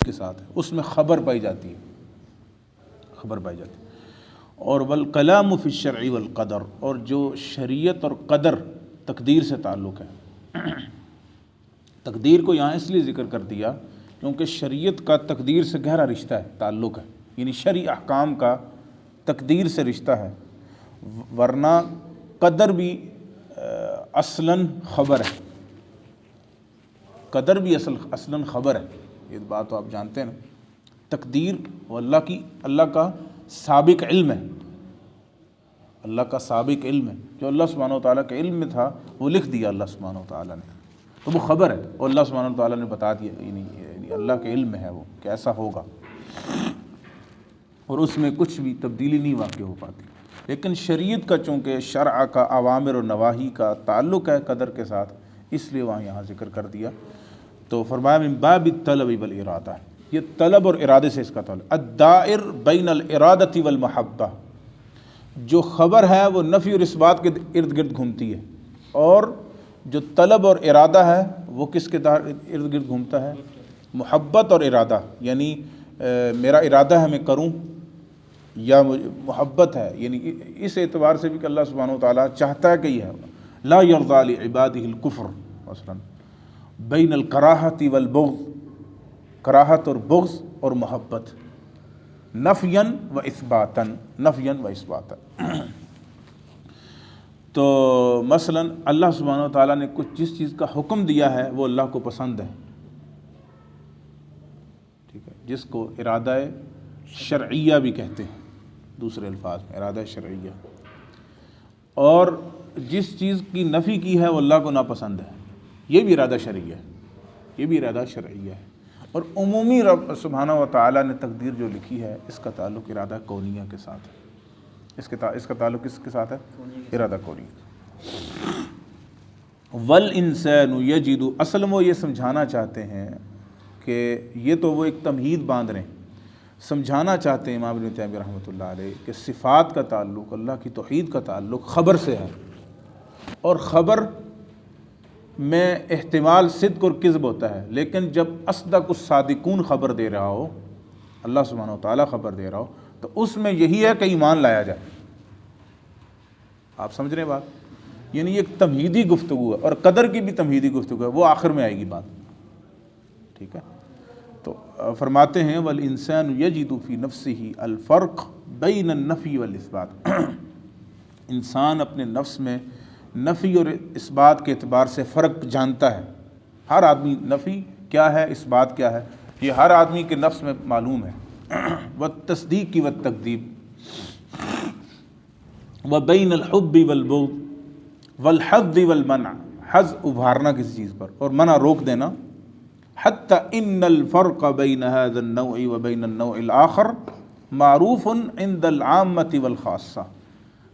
کے ساتھ ہے، اس میں خبر پائی جاتی ہے، خبر پائی جاتی ہے۔ اور والکلام فی الشرع والقدر، اور جو شریعت اور قدر تقدیر سے تعلق ہے، تقدیر کو یہاں اس لیے ذکر کر دیا کیونکہ شریعت کا تقدیر سے گہرا رشتہ ہے، تعلق ہے، یعنی شرعی احکام کا تقدیر سے رشتہ ہے، ورنہ قدر بھی اصلاً خبر ہے، قدر بھی اصلاً خبر ہے، یہ بات تو آپ جانتے ہیں نا۔ تقدیر وہ اللہ کا سابق علم ہے، اللہ کا سابق علم ہے، جو اللہ سبحانہ و تعالیٰ کے علم میں تھا وہ لکھ دیا اللہ سبحانہ و تعالیٰ نے، تو وہ خبر ہے، اور اللہ سبحانہ و تعالیٰ نے بتا دیا، یعنی اللہ کے علم میں ہے وہ کہ ایسا ہوگا، اور اس میں کچھ بھی تبدیلی نہیں واقع ہو پاتی۔ لیکن شریعت کا چونکہ شرع کا اوامر و نواہی کا تعلق ہے قدر کے ساتھ، اس لیے وہاں یہاں ذکر کر دیا۔ تو فرمایا من باب الطلب والارادہ، یہ طلب اور ارادے سے اس کا تعلق۔ الدائر بین الارادۃ والمحبہ، جو خبر ہے وہ نفی اور اثبات کے ارد گرد گھومتی ہے، اور جو طلب اور ارادہ ہے وہ کس کے ارد گرد گھومتا ہے؟ محبت اور ارادہ، یعنی میرا ارادہ ہے میں کروں، یا محبت ہے، یعنی اس اعتبار سے بھی کہ اللہ سبحانہ و تعالیٰ چاہتا ہے کہ یہ ہے لا یرضی لعبادہ الکفر، مثلا بین الکراہۃ والبغض، کراہت اور بغض اور محبت، نفیاً و اثباتاً، نفیاً و اثباتاً۔ تو مثلا اللہ سبحانہ و تعالیٰ نے جس چیز کا حکم دیا ہے وہ اللہ کو پسند ہے، ٹھیک ہے، جس کو ارادہ شرعیہ بھی کہتے ہیں، دوسرے الفاظ میں ارادہ شرعیہ، اور جس چیز کی نفی کی ہے وہ اللہ کو ناپسند ہے، یہ بھی ارادہ شرعیہ ہے، یہ بھی ارادہ شرعیہ ہے۔ اور عمومی رب سبحانہ و تعالیٰ نے تقدیر جو لکھی ہے اس کا تعلق ارادہ کونیہ کے ساتھ ہے، اس کا تعلق کس کے ساتھ ہے؟ ارادہ کونیہ۔ والانسان یجد، اصل میں وہ یہ سمجھانا چاہتے ہیں کہ یہ تو وہ ایک تمہید باندھ رہے ہیں، سمجھانا چاہتے ہیں امام ابن تیمیہ رحمۃ اللہ علیہ کہ صفات کا تعلق، اللہ کی توحید کا تعلق خبر سے ہے، اور خبر میں احتمال صدق اور کذب ہوتا ہے، لیکن جب اصدق الصادقون خبر دے رہا ہو، اللہ سبحانہ و تعالیٰ خبر دے رہا ہو، تو اس میں یہی ہے کہ ایمان لایا جائے۔ آپ سمجھ رہے ہیں بات؟ یعنی یہ ایک تمہیدی گفتگو ہے، اور قدر کی بھی تمہیدی گفتگو ہے، وہ آخر میں آئے گی بات، ٹھیک ہے۔ تو فرماتے ہیں والانسان یجد فی نفسہ الفرق بین النفی والاثبات، انسان اپنے نفس میں نفی اور اثبات کے اعتبار سے فرق جانتا ہے، ہر آدمی نفی کیا ہے، اثبات کیا ہے، یہ ہر آدمی کے نفس میں معلوم ہے۔ والتصدیق والتکذیب، وبین الحب والبغض والحظ والمنع، حظ ابھارنا کسی چیز پر اور منع روک دینا، حتی ان الفرق بین هذا النوع وبین النوع الآخر معروف عند العامة والخاصة،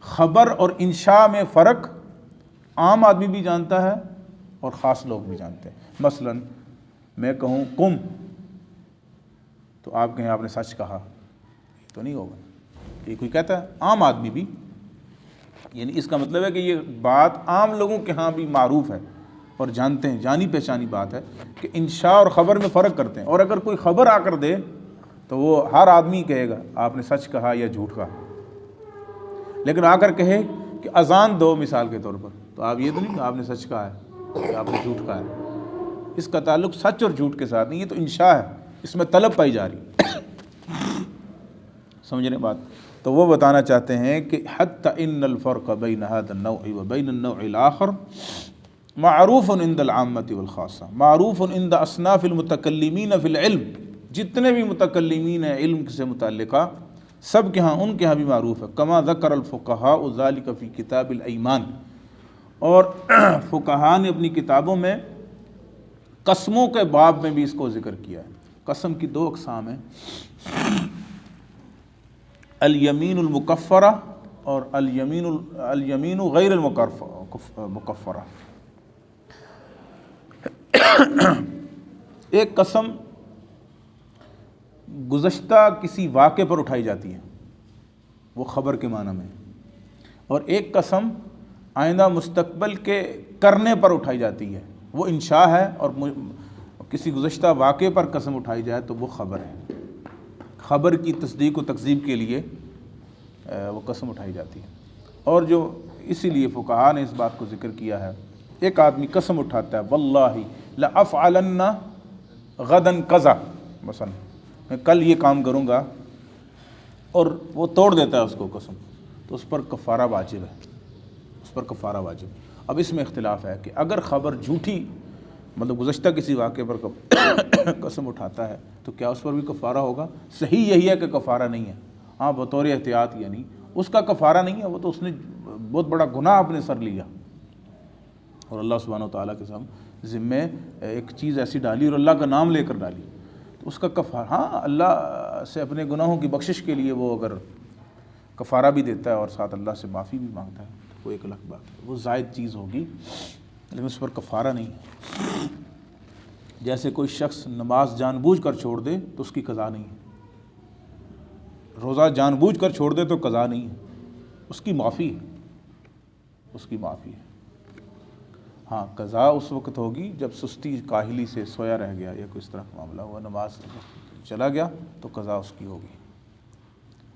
خبر اور انشاء میں فرق عام آدمی بھی جانتا ہے اور خاص لوگ بھی جانتے ہیں۔ مثلا میں کہوں قم، تو آپ کہیں آپ نے سچ کہا، تو نہیں ہوگا، یہ کوئی کہتا ہے عام آدمی بھی، یعنی اس کا مطلب ہے کہ یہ بات عام لوگوں کے ہاں بھی معروف ہے اور جانتے ہیں، جانی پہچانی بات ہے کہ انشاء اور خبر میں فرق کرتے ہیں، اور اگر کوئی خبر آ کر دے تو وہ ہر آدمی کہے گا آپ نے سچ کہا یا جھوٹ کہا، لیکن آ کر کہے کہ اذان دو مثال کے طور پر، تو آپ یہ تو نہیں کہ آپ نے سچ کہا ہے کہ آپ نے جھوٹ کہا ہے، اس کا تعلق سچ اور جھوٹ کے ساتھ نہیں، یہ تو انشاء ہے، اس میں طلب پائی جا رہی ہے، سمجھنے بات۔ تو وہ بتانا چاہتے ہیں کہ حتی ان الفرق بین هذا النوع وبین النوع الآخر معروف عند العامة والخاصة، معروف عند اصناف المتکلمین فی العلم، جتنے بھی متکلمین ہیں علم سے متعلقہ سب کے ہاں، ان کے ہاں بھی معروف ہے، کما ذکر الفقہاء ذلک فی کتاب الایمان، اور فقہاء نے اپنی کتابوں میں قسموں کے باب میں بھی اس کو ذکر کیا ہے۔ قسم کی دو اقسام ہیں، الیمین المکفرہ اور الیمین غیر المکفرہ۔ ایک قسم گزشتہ کسی واقعے پر اٹھائی جاتی ہے، وہ خبر کے معنی میں، اور ایک قسم آئندہ مستقبل کے کرنے پر اٹھائی جاتی ہے، وہ انشاء ہے اور کسی گزشتہ واقعے پر قسم اٹھائی جائے تو وہ خبر ہے، خبر کی تصدیق و تکذیب کے لیے وہ قسم اٹھائی جاتی ہے۔ اور جو اسی لیے فقہاء نے اس بات کو ذکر کیا ہے، ایک آدمی قسم اٹھاتا ہے واللہ لأفعلن غدا کذا، مثلا میں کل یہ کام کروں گا، اور وہ توڑ دیتا ہے اس کو قسم، تو اس پر کفارہ واجب ہے، اس پر کفارہ واجب۔ اب اس میں اختلاف ہے کہ اگر خبر جھوٹی، مطلب گزشتہ کسی واقعے پر قسم اٹھاتا ہے تو کیا اس پر بھی کفارہ ہوگا؟ صحیح یہی ہے کہ کفارہ نہیں ہے، ہاں بطور احتیاط، یعنی اس کا کفارہ نہیں ہے، وہ تو اس نے بہت بڑا گناہ اپنے سر لیا، اور اللہ سبحانہ و تعالیٰ کے سامنے ذمے ایک چیز ایسی ڈالی اور اللہ کا نام لے کر ڈالی، تو اس کا کفارہ، ہاں اللہ سے اپنے گناہوں کی بخشش کے لیے وہ اگر کفارہ بھی دیتا ہے اور ساتھ اللہ سے معافی بھی مانگتا ہے تو وہ ایک الگ بات ہے، وہ زائد چیز ہوگی، لیکن اس پر کفارہ نہیں ہے۔ جیسے کوئی شخص نماز جان بوجھ کر چھوڑ دے تو اس کی قضا نہیں ہے، روزہ جان بوجھ کر چھوڑ دے تو قضا نہیں ہے، اس کی معافی ہے، اس کی معافی ہے۔ ہاں قضا اس وقت ہوگی جب سستی کاہلی سے سویا رہ گیا یا کوئی اس طرح کا معاملہ ہوا، نماز چلا گیا تو قضا اس کی ہوگی،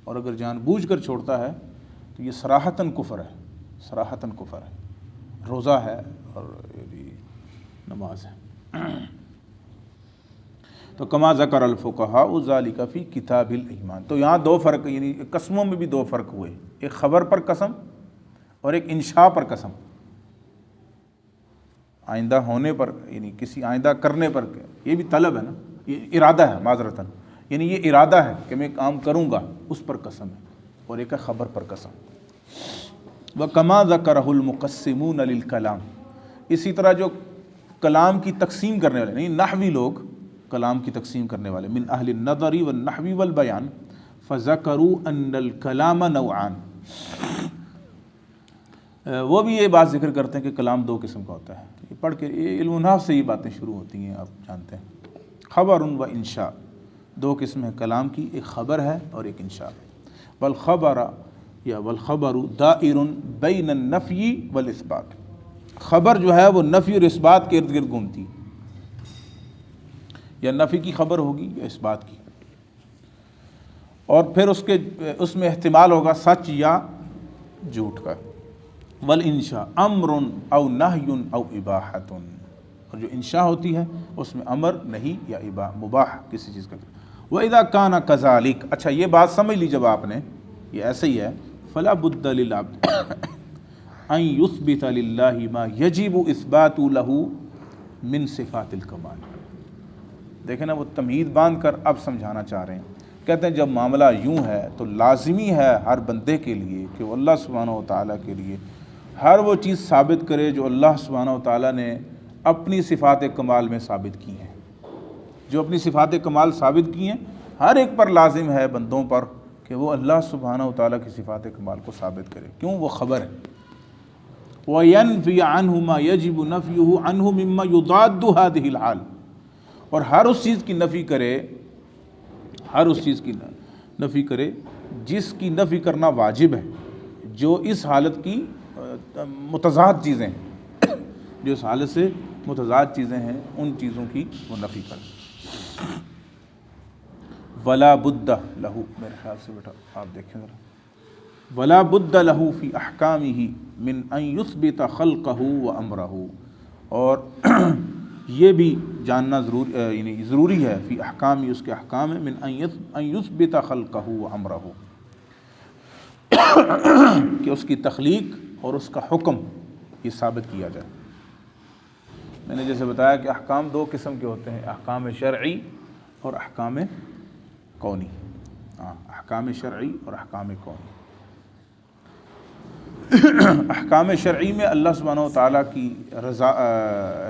اور اگر جان بوجھ کر چھوڑتا ہے تو یہ صراحتاً کفر ہے، صراحتاً کفر ہے، روزہ ہے اور یہ بھی نماز ہے۔ تو کما ذکر الفقہاء ذالک فی کتاب الایمان، تو یہاں دو فرق، یعنی قسموں میں بھی دو فرق ہوئے، ایک خبر پر قسم اور ایک انشاء پر قسم، آئندہ ہونے پر، یعنی کسی آئندہ کرنے پر، یہ بھی طلب ہے نا، یہ ارادہ ہے معذرتاً، یعنی یہ ارادہ ہے کہ میں کام کروں گا، اس پر قسم ہے، اور ایک ہے خبر پر قسم۔ وَكَمَا ذَكَرَهُ الْمُقَسِّمُونَ لِلْكَلَامِ، اسی طرح جو کلام کی تقسیم کرنے والے، نہیں نحوی لوگ کلام کی تقسیم کرنے والے، من اہل النظر والنحو والبیان، فذکروا ان الکلام نوعان، وہ بھی یہ بات ذکر کرتے ہیں کہ کلام دو قسم کا ہوتا ہے۔ یہ پڑھ کے یہ علم النحو سے یہ باتیں شروع ہوتی ہیں، آپ جانتے ہیں۔ خبر و انشاء، دو قسم ہے کلام کی، ایک خبر ہے اور ایک انشاء۔ والخبر یا والخبر دائر بین النفی والاثبات، خبر جو ہے وہ نفی اور اثبات کے ارد گرد گھومتی ہے، یا نفی کی خبر ہوگی یا اثبات کی، اور پھر اس میں احتمال ہوگا سچ یا جھوٹ کا۔ والانشاء امر او نہی او اباحۃ، اور جو انشاء ہوتی ہے اس میں امر، نہیں یا مباح کسی چیز کا۔ وَإِذَا كَانَ كَذَلِكَ، اچھا یہ بات سمجھ لی جب آپ نے، یہ ایسے ہی ہے، فَلَا بُدَّ لِلْعَبْدِ أَن يُثْبِتَ لِلَّهِ مَا يَجِبُ إِثْبَاتُ لَهُ مِن صِفَاتِ الْكَمَالِ۔ دیکھیں نا، وہ تمہید باندھ کر اب سمجھانا چاہ رہے ہیں، کہتے ہیں جب معاملہ یوں ہے تو لازمی ہے ہر بندے کے لیے کہ وہ اللہ سبحانہ و تعالیٰ کے لیے ہر وہ چیز ثابت کرے جو اللہ سبحانہ و تعالیٰ نے اپنی صفات کمال میں ثابت کی ہیں، جو اپنی صفات کمال ثابت کی ہیں، ہر ایک پر لازم ہے بندوں پر کہ وہ اللہ سبحانہ و تعالیٰ کی صفات کمال کو ثابت کرے، کیوں؟ وہ خبر ہے۔ وَيَنْفِي عَنْهُ مَا يَجِبُ نَفْيُهُ عَنْهُ مِمَّا يُضَادُّ هَذِهِ الْحَالِ، اور ہر اس چیز کی نفی کرے، ہر اس چیز کی نفی کرے جس کی نفی کرنا واجب ہے، جو اس حالت کی متضاد چیزیں ہیں، جو اس حالت سے متضاد چیزیں ہیں، ان چیزوں کی وہ نفی کرے۔ ولا بد لہو، میرے خیال سے بیٹا آپ دیکھیں ذرا، ولا بد لہو فی احکامہ من ان یثبت خلقہ و امرہ، اور یہ بھی جاننا ضروری ہے، فی احکام، اس کے احکام ہے، من ان یثبت خلقہ و امرہ، کہ اس کی تخلیق اور اس کا حکم یہ ثابت کیا جائے۔ میں نے جیسے بتایا کہ احکام دو قسم کے ہوتے ہیں، احکام شرعی اور احکام کونی، احکام شرعی اور احکام کونی۔ احکام شرعی میں اللہ سبحانہ و تعالیٰ کی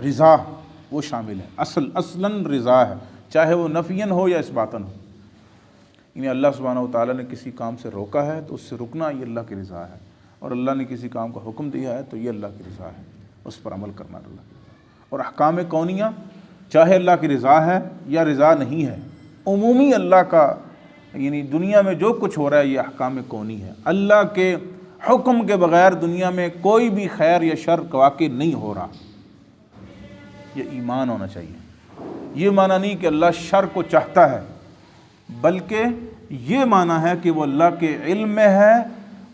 رضا وہ شامل ہے، اصلاً رضا ہے، چاہے وہ نفیاً ہو یا اثباتاً ہو، یعنی اللہ سبحانہ و تعالیٰ نے کسی کام سے روکا ہے تو اس سے رکنا یہ اللہ کی رضا ہے، اور اللہ نے کسی کام کا حکم دیا ہے تو یہ اللہ کی رضا ہے، اس پر عمل کرنا اللہ کی رضا ہے۔ اور احکام کونیہ چاہے اللہ کی رضا ہے یا رضا نہیں ہے، عمومی اللہ کا، یعنی دنیا میں جو کچھ ہو رہا ہے یہ احکام کونی ہے، اللہ کے حکم کے بغیر دنیا میں کوئی بھی خیر یا شر واقع نہیں ہو رہا، یہ ایمان ہونا چاہیے، یہ معنی نہیں کہ اللہ شر کو چاہتا ہے، بلکہ یہ معنی ہے کہ وہ اللہ کے علم میں ہے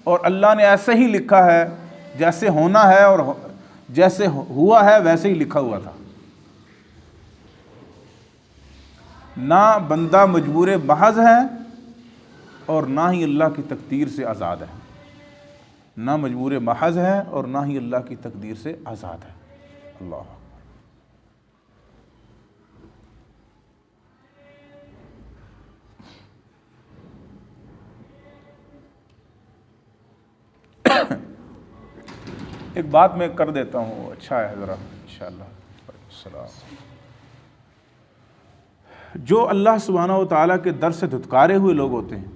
اور اللہ نے ایسے ہی لکھا ہے، جیسے ہونا ہے اور جیسے ہوا ہے ویسے ہی لکھا ہوا تھا۔ نہ بندہ مجبور محض ہے اور نہ ہی اللہ کی تقدیر سے آزاد ہے، نہ مجبور محض ہے اور نہ ہی اللہ کی تقدیر سے آزاد ہے۔ اللہ ایک بات میں کر دیتا ہوں، اچھا ہے ذرا انشاءاللہ۔ السلام۔ جو اللہ سبحانہ و تعالیٰ کے در سے دھتکارے ہوئے لوگ ہوتے ہیں،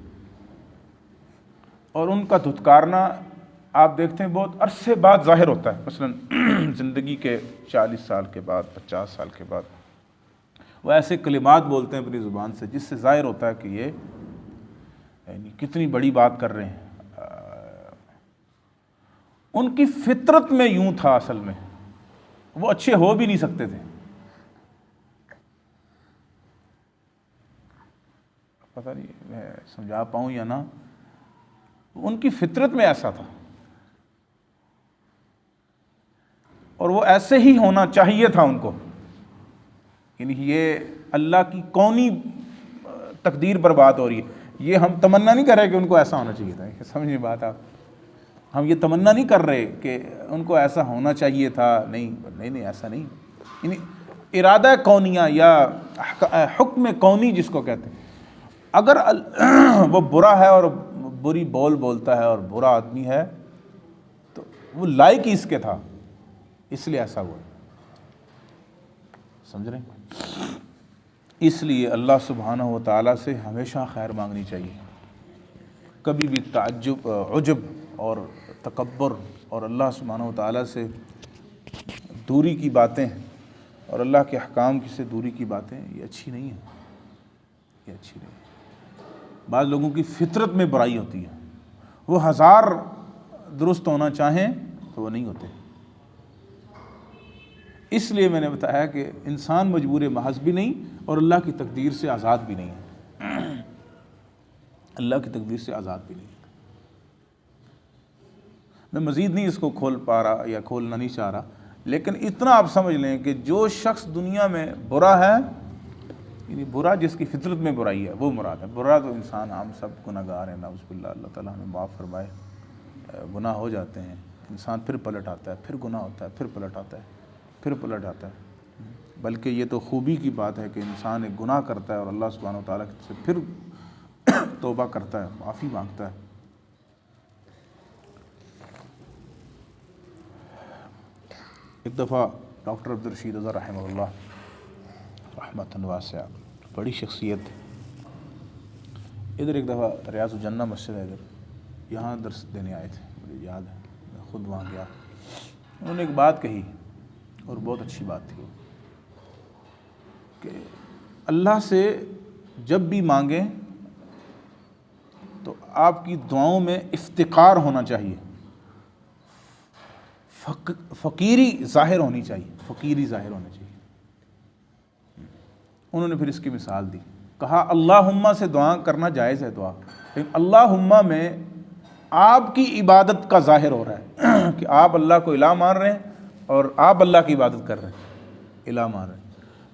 اور ان کا دھتکارنا آپ دیکھتے ہیں بہت عرصے بعد ظاہر ہوتا ہے، مثلا زندگی کے 40 سال کے بعد، 50 سال کے بعد وہ ایسے کلمات بولتے ہیں اپنی زبان سے جس سے ظاہر ہوتا ہے کہ یہ یعنی کتنی بڑی بات کر رہے ہیں۔ ان کی فطرت میں یوں تھا، اصل میں وہ اچھے ہو بھی نہیں سکتے تھے۔ پتہ نہیں میں سمجھا پاؤں یا نہ، ان کی فطرت میں ایسا تھا اور وہ ایسے ہی ہونا چاہیے تھا ان کو، یعنی یہ اللہ کی کونی تقدیر پر بات ہو رہی ہے۔ یہ ہم تمنا نہیں کر رہے کہ ان کو ایسا ہونا چاہیے تھا، سمجھیے بات آپ، ہم یہ تمنا نہیں کر رہے کہ ان کو ایسا ہونا چاہیے تھا، نہیں ایسا نہیں، یعنی ارادہ کونیہ یا حکم کونی جس کو کہتے ہیں، اگر وہ برا ہے اور بری بولتا ہے اور برا آدمی ہے تو وہ لائق ہی اس کے تھا، اس لیے ایسا ہوا، سمجھ رہے ہیں؟ اس لیے اللہ سبحانہ و تعالیٰ سے ہمیشہ خیر مانگنی چاہیے، کبھی بھی تعجب، عجب اور تکبر اور اللہ سبحانہ و تعالیٰ سے دوری کی باتیں اور اللہ کے احکام سے دوری کی باتیں یہ اچھی نہیں ہیں، یہ اچھی نہیں ہے۔ بعض لوگوں کی فطرت میں برائی ہوتی ہے، وہ 1000 درست ہونا چاہیں تو وہ نہیں ہوتے۔ اس لیے میں نے بتایا کہ انسان مجبور محض بھی نہیں اور اللہ کی تقدیر سے آزاد بھی نہیں ہے، اللہ کی تقدیر سے آزاد بھی نہیں ہے۔ میں مزید نہیں اس کو کھول پا رہا یا کھولنا نہیں چاہ رہا، لیکن اتنا آپ سمجھ لیں کہ جو شخص دنیا میں برا ہے، یعنی برا جس کی فطرت میں برائی ہے وہ مراد ہے۔ برا تو انسان عام سب گناہگار ہیں، نعوذ باللہ، اللہ تعالیٰ ہمیں معاف فرمائے، گناہ ہو جاتے ہیں، انسان پھر پلٹ آتا ہے، پھر گناہ ہوتا ہے، پھر پلٹ آتا ہے، پھر پلٹ آتا ہے۔ بلکہ یہ تو خوبی کی بات ہے کہ انسان ایک گناہ کرتا ہے اور اللہ سبحانہ و تعالیٰ سے پھر توبہ کرتا ہے، معافی مانگتا ہے۔ ایک دفعہ ڈاکٹر عبدالرشید اظہر رحمہ اللہ رحمۃ واسعہ، بڑی شخصیت، ادھر ایک دفعہ ریاض الجنہ مسجد ہے ادھر، یہاں درس دینے آئے تھے، مجھے یاد ہے، میں خود وہاں گیا۔ انہوں نے ایک بات کہی اور بہت اچھی بات تھی کہ اللہ سے جب بھی مانگیں تو آپ کی دعاؤں میں افتقار ہونا چاہیے، فقیری ظاہر ہونی چاہیے، فقیری ظاہر ہونی چاہیے۔ انہوں نے پھر اس کی مثال دی، کہا اللہم سے دعا کرنا جائز ہے دعا، لیکن اللہم میں آپ کی عبادت کا ظاہر ہو رہا ہے کہ آپ اللہ کو الہ مان رہے ہیں اور آپ اللہ کی عبادت کر رہے ہیں، الہ مان رہے ہیں۔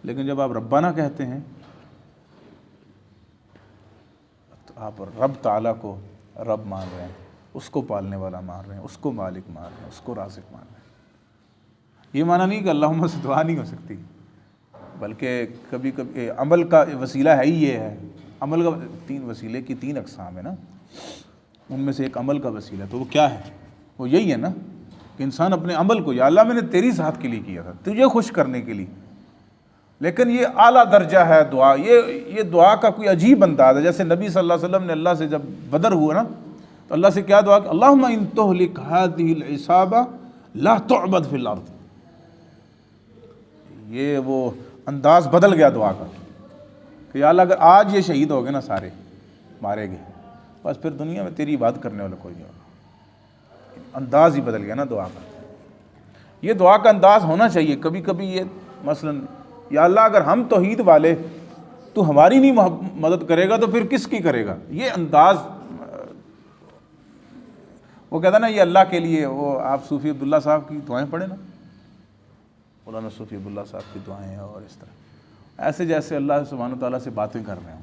لیکن جب آپ ربنا کہتے ہیں تو آپ رب تعالیٰ کو رب مان رہے ہیں، اس کو پالنے والا مان رہے ہیں، اس کو مالک مان رہے ہیں، اس کو رازق مان رہے ہیں۔ یہ معنی نہیں کہ اللہم سے دعا نہیں ہو سکتی، بلکہ کبھی کبھی عمل کا وسیلہ ہے ہی یہ ہے۔ عمل کا 3 وسیلے کی 3 اقسام ہے نا، ان میں سے ایک عمل کا وسیلہ، تو وہ کیا ہے؟ وہ یہی ہے نا کہ انسان اپنے عمل کو، یا اللہ میں نے تیری ذات کے لیے کیا تھا، تجھے خوش کرنے کے لیے۔ لیکن یہ اعلیٰ درجہ ہے دعا، یہ دعا کا کوئی عجیب انداز ہے۔ جیسے نبی صلی اللہ علیہ وسلم نے اللہ سے جب بدر ہوا نا تو اللہ سے کیا دعا کہ اللہم ان تہلک ہذہ العصابہ لا تعبد فی الارض، یہ وہ انداز بدل گیا دعا کا کہ یا اللہ اگر آج یہ شہید ہو گئے نا، سارے مارے گئے، بس پھر دنیا میں تیری عبادت کرنے والا کوئی نہیں ہوگا۔ انداز ہی بدل گیا نا دعا کا۔ یہ دعا کا انداز ہونا چاہیے۔ کبھی کبھی یہ مثلا یا اللہ اگر ہم توحید والے تو ہماری نہیں مدد کرے گا تو پھر کس کی کرے گا. یہ انداز وہ کہتا نا یہ اللہ کے لیے. وہ آپ صوفی عبداللہ صاحب کی دعائیں پڑھیں نا, مولانا صوفی عبداللہ صاحب کی دعائیں, اور اس طرح ایسے جیسے اللہ سبحانہ تعالیٰ سے باتیں کر رہے ہوں,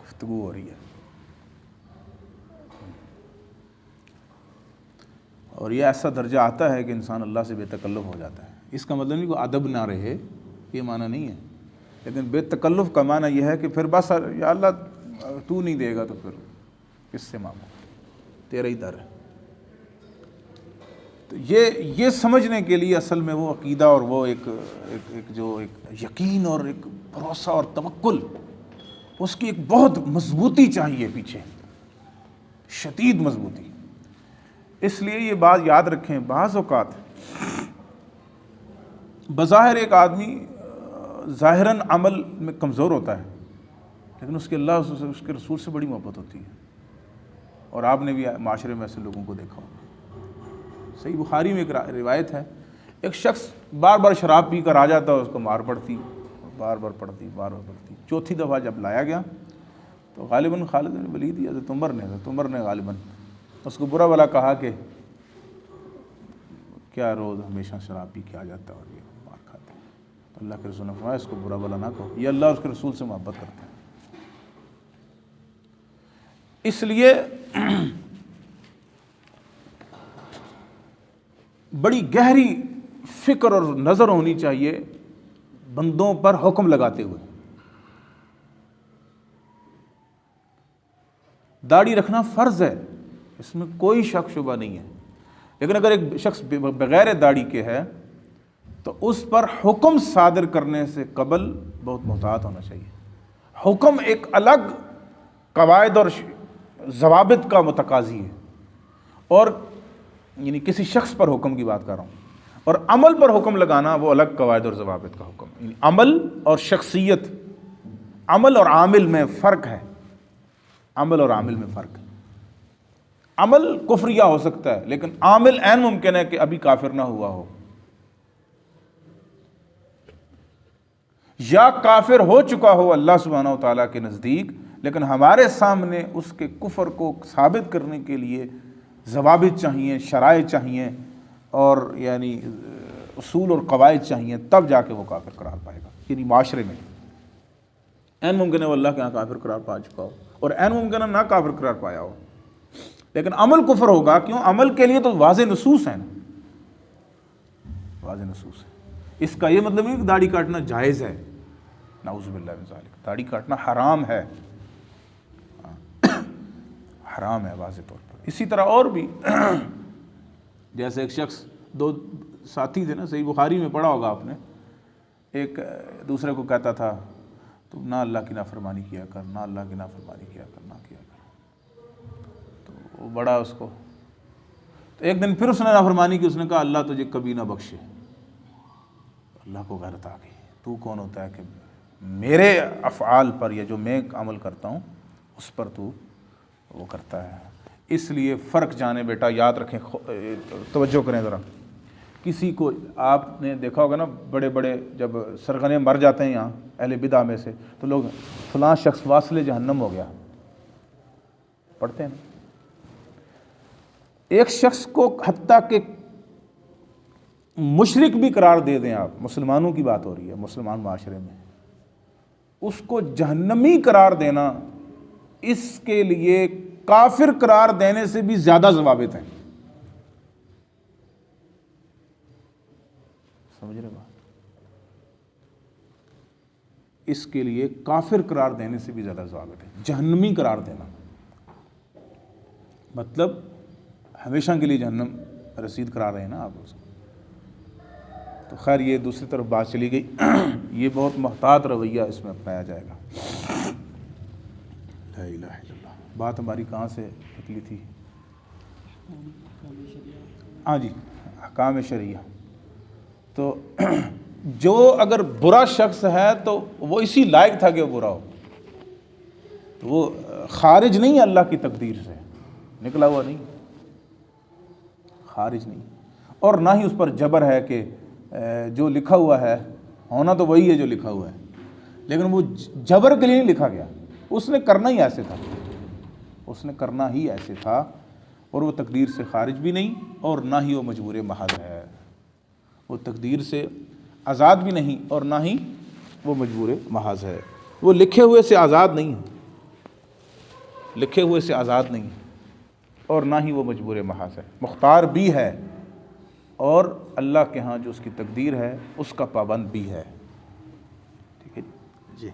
گفتگو ہو رہی ہے. اور یہ ایسا درجہ آتا ہے کہ انسان اللہ سے بے تکلف ہو جاتا ہے. اس کا مطلب نہیں کہ ادب نہ رہے, یہ معنی نہیں ہے, لیکن بے تکلف کا معنی یہ ہے کہ پھر بس یا اللہ تو نہیں دے گا تو پھر کس سے مانگو, تیرا ہی در ہے. تو یہ سمجھنے کے لیے اصل میں وہ عقیدہ اور وہ ایک جو ایک یقین اور ایک بھروسہ اور توکل, اس کی ایک بہت مضبوطی چاہیے پیچھے, شدید مضبوطی. اس لیے یہ بات یاد رکھیں, بعض اوقات بظاہر ایک آدمی ظاہراً عمل میں کمزور ہوتا ہے, لیکن اس کے اللہ اس کے رسول سے بڑی محبت ہوتی ہے. اور آپ نے بھی معاشرے میں ایسے لوگوں کو دیکھا ہوگا. صحیح بخاری میں ایک روایت ہے, ایک شخص بار بار شراب پی کر آ جاتا, اس کو مار پڑتی, بار بار پڑتی. چوتھی دفعہ جب لایا گیا تو غالباً خالد بن ولید یا حضرت عمر نے غالباً اس کو برا بھلا کہا کہ کیا روز ہمیشہ شراب پی کے آ جاتا ہے اور یہ مار کھاتا ہے. تو اللہ کے رسول نے فرمایا اس کو برا بھلا نہ کہو, یہ اللہ اور اس کے رسول سے محبت کرتے ہیں. اس لیے بڑی گہری فکر اور نظر ہونی چاہیے بندوں پر حکم لگاتے ہوئے. داڑھی رکھنا فرض ہے, اس میں کوئی شک شبہ نہیں ہے, لیکن اگر ایک شخص بغیر داڑھی کے ہے تو اس پر حکم صادر کرنے سے قبل بہت محتاط ہونا چاہیے. حکم ایک الگ قواعد اور ضوابط کا متقاضی ہے, اور یعنی کسی شخص پر حکم کی بات کر رہا ہوں, اور عمل پر حکم لگانا وہ الگ قواعد اور ضوابط کا حکم. یعنی عمل اور شخصیت, عمل اور عامل میں فرق ہے, عمل اور عامل میں فرق ہے. عمل کفریہ ہو سکتا ہے, لیکن عامل عین ممکن ہے کہ ابھی کافر نہ ہوا ہو, یا کافر ہو چکا ہو اللہ سبحانہ و تعالیٰ کے نزدیک, لیکن ہمارے سامنے اس کے کفر کو ثابت کرنے کے لیے ضوابط چاہیے, شرائط چاہیے, اور یعنی اصول اور قواعد چاہیے, تب جا کے وہ کافر قرار پائے گا. یعنی معاشرے میں عین ممکن ہے وہ اللہ کے یہاں کافر قرار پا چکا ہو, اور عین ممکن ہے نہ کافر قرار پایا ہو, لیکن عمل کفر ہوگا. کیوں؟ عمل کے لیے تو واضح نصوص ہیں نا, واضح نصوص ہے. اس کا یہ مطلب نہیں کہ داڑھی کاٹنا جائز ہے, نعوذ باللہ من ذالک, داڑھی کاٹنا حرام ہے, حرام ہے واضح طور پر. اسی طرح اور بھی جیسے ایک شخص, دو ساتھی تھے نا, صحیح بخاری میں پڑھا ہوگا آپ نے, ایک دوسرے کو کہتا تھا تو نہ اللہ کی نافرمانی کیا کر, نہ اللہ کی نافرمانی کیا کر, نہ کیا کر. تو وہ بڑا اس کو, تو ایک دن پھر اس نے نافرمانی کی, اس نے کہا اللہ تجھے کبھی نہ بخشے. اللہ کو غیرت آ گئی, تو کون ہوتا ہے کہ میرے افعال پر یا جو میں عمل کرتا ہوں اس پر تو وہ کرتا ہے. اس لیے فرق جانے بیٹا, یاد رکھیں, توجہ کریں ذرا. کسی کو آپ نے دیکھا ہوگا نا, بڑے بڑے جب سرغنے مر جاتے ہیں یہاں اہل بدعہ میں سے, تو لوگ فلاں شخص واصل جہنم ہو گیا پڑھتے ہیں نا. ایک شخص کو حتیٰ کہ مشرک بھی قرار دے دیں آپ, مسلمانوں کی بات ہو رہی ہے, مسلمان معاشرے میں, اس کو جہنمی قرار دینا اس کے لیے کافر قرار دینے سے بھی زیادہ ضوابط ہیں. سمجھ رہے بات؟ اس کے لیے کافر قرار دینے سے بھی زیادہ ضوابط ہیں. جہنمی قرار دینا مطلب ہمیشہ کے لیے جہنم رسید کرا رہے ہیں نا آپ اس کو. تو خیر یہ دوسری طرف بات چلی گئی. یہ بہت محتاط رویہ اس میں اپنایا جائے گا. لا الہ الا اللہ. بات ہماری کہاں سے نکلی تھی؟ ہاں جی, احکام شرعیہ. تو جو اگر برا شخص ہے تو وہ اسی لائق تھا کہ وہ برا ہو, تو وہ خارج نہیں ہے اللہ کی تقدیر سے, نکلا ہوا نہیں, خارج نہیں. اور نہ ہی اس پر جبر ہے کہ جو لکھا ہوا ہے ہونا تو وہی ہے جو لکھا ہوا ہے، لیکن وہ جبر کے لیے نہیں لکھا گیا، اس نے کرنا ہی ایسے تھا، اس نے کرنا ہی ایسے تھا، اور وہ تقدیر سے خارج بھی نہیں اور نہ ہی وہ مجبور محض ہے، وہ تقدیر سے آزاد بھی نہیں اور نہ ہی وہ مجبور محض ہے، وہ لکھے ہوئے سے آزاد نہیں ہے، لکھے ہوئے سے آزاد نہیں ہے اور نہ ہی وہ مجبور محض ہے، مختار بھی ہے اور اللہ کے ہاں جو اس کی تقدیر ہے اس کا پابند بھی ہے۔ ٹھیک ہے جی۔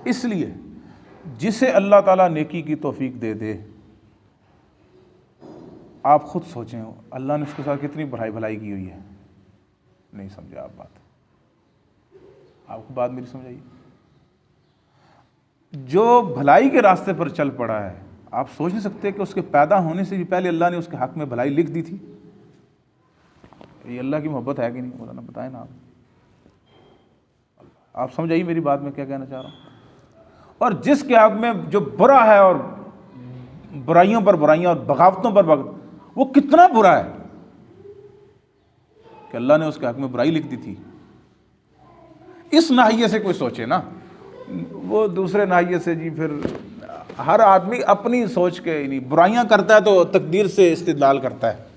اس لیے جسے اللہ تعالیٰ نیکی کی توفیق دے دے، آپ خود سوچیں اللہ نے اس کے ساتھ کتنی بھلائی کی ہوئی ہے، نہیں سمجھے آپ بات، آپ کو بات میری سمجھ آئی؟ جو بھلائی کے راستے پر چل پڑا ہے، آپ سوچ نہیں سکتے کہ اس کے پیدا ہونے سے بھی پہلے اللہ نے اس کے حق میں بھلائی لکھ دی تھی؟ یہ اللہ کی محبت ہے کہ نہیں؟ مولانا بتائیں نا آپ سمجھ آئی میری بات میں کیا کہنا چاہ رہا ہوں؟ اور جس کے حق میں جو برا ہے اور برائیوں پر برائیاں اور بغاوتوں پر بغاوت، وہ کتنا برا ہے کہ اللہ نے اس کے حق میں برائی لکھ دی تھی۔ اس ناحیے سے کوئی سوچے نا، وہ دوسرے ناحیے سے جی پھر ہر آدمی اپنی سوچ کے نہیں، برائیاں کرتا ہے تو تقدیر سے استدلال کرتا ہے،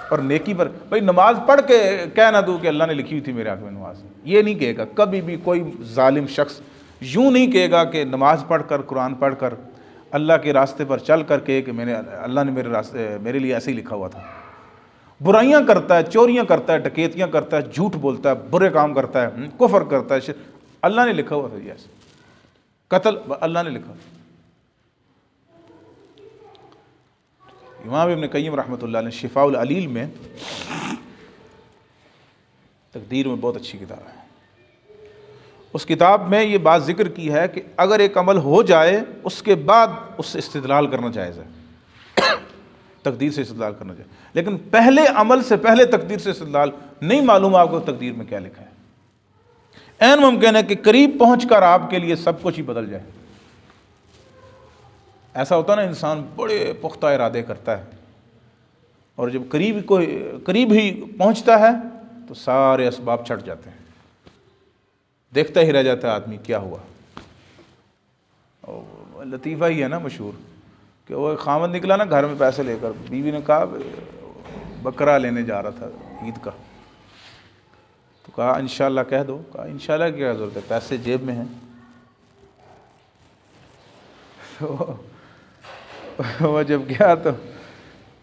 اور نیکی پر بھائی نماز پڑھ کے کہہ نہ دوں کہ اللہ نے لکھی ہوئی تھی میرے حق میں نماز، یہ نہیں کہے گا کبھی بھی کوئی ظالم شخص، یوں نہیں کہے گا کہ نماز پڑھ کر قرآن پڑھ کر اللہ کے راستے پر چل کر کے کہ اللہ نے میرے لیے ایسے ہی لکھا ہوا تھا۔ برائیاں کرتا ہے، چوریاں کرتا ہے، ڈکیتیاں کرتا ہے، جھوٹ بولتا ہے، برے کام کرتا ہے، کفر کرتا ہے، اللہ نے لکھا ہوا تھا جی ایسے، قتل اللہ نے لکھا۔ امام ابن قیم رحمۃ اللہ علیہ شفاء العلیل میں، تقدیر میں بہت اچھی کتاب ہے، اس کتاب میں یہ بات ذکر کی ہے کہ اگر ایک عمل ہو جائے اس کے بعد اس سے استدلال کرنا جائز ہے، تقدیر سے استدلال کرنا جائے، لیکن پہلے عمل سے پہلے تقدیر سے استدلال نہیں معلوم آپ کو تقدیر میں کیا لکھا ہے۔ عین ممکن ہے کہ قریب پہنچ کر آپ کے لیے سب کچھ ہی بدل جائے۔ ایسا ہوتا ہے نا، انسان بڑے پختہ ارادے کرتا ہے اور جب قریب ہی پہنچتا ہے تو سارے اسباب چھٹ جاتے ہیں، دیکھتا ہی رہ جاتا ہے آدمی کیا ہوا۔ لطیفہ ہی ہے نا مشہور کہ وہ خامد نکلا نا گھر میں پیسے لے کر، بیوی نے کہا بکرا لینے جا رہا تھا عید کا، تو کہا انشاءاللہ کہہ دو، کہا انشاءاللہ کی کیا ضرورت ہے، پیسے جیب میں ہیں۔ وہ جب گیا تو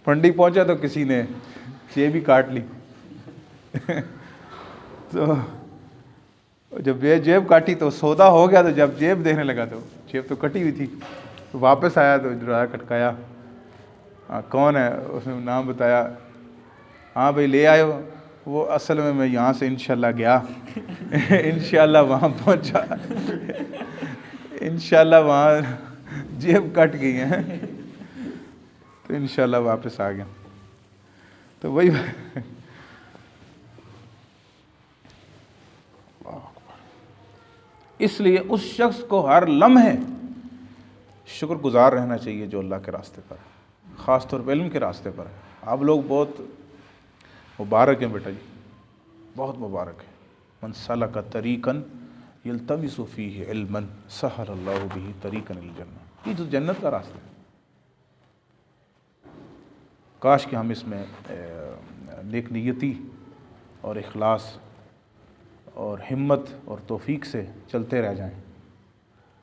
پنڈی پہنچا تو کسی نے جیب ہی کاٹ لی، تو جب یہ جیب کاٹی تو سودا ہو گیا، تو جب جیب دیکھنے لگا تو جیب تو کٹی ہوئی تھی، تو واپس آیا تو دروازہ کٹکایا، کون ہے؟ اس نے نام بتایا، ہاں بھائی لے آئے ہو؟ وہ اصل میں یہاں سے انشاءاللہ گیا، انشاءاللہ وہاں پہنچا، انشاءاللہ وہاں جیب کٹ گئی ہیں، تو انشاءاللہ واپس آ گیا۔ تو وہی اس لیے اس شخص کو ہر لمحے شکر گزار رہنا چاہیے جو اللہ کے راستے پر ہے، خاص طور پہ علم کے راستے پر ہے۔ آپ لوگ بہت مبارک ہیں بیٹا جی، بہت مبارک ہے۔ من سلک طریقا یلتمس فیہ علما سہل اللہ بہ طریقا الی الجنہ، یہ تو جنت کا راستہ ہے۔ کاش کہ ہم اس میں نیک نیتی اور اخلاص اور ہمت اور توفیق سے چلتے رہ جائیں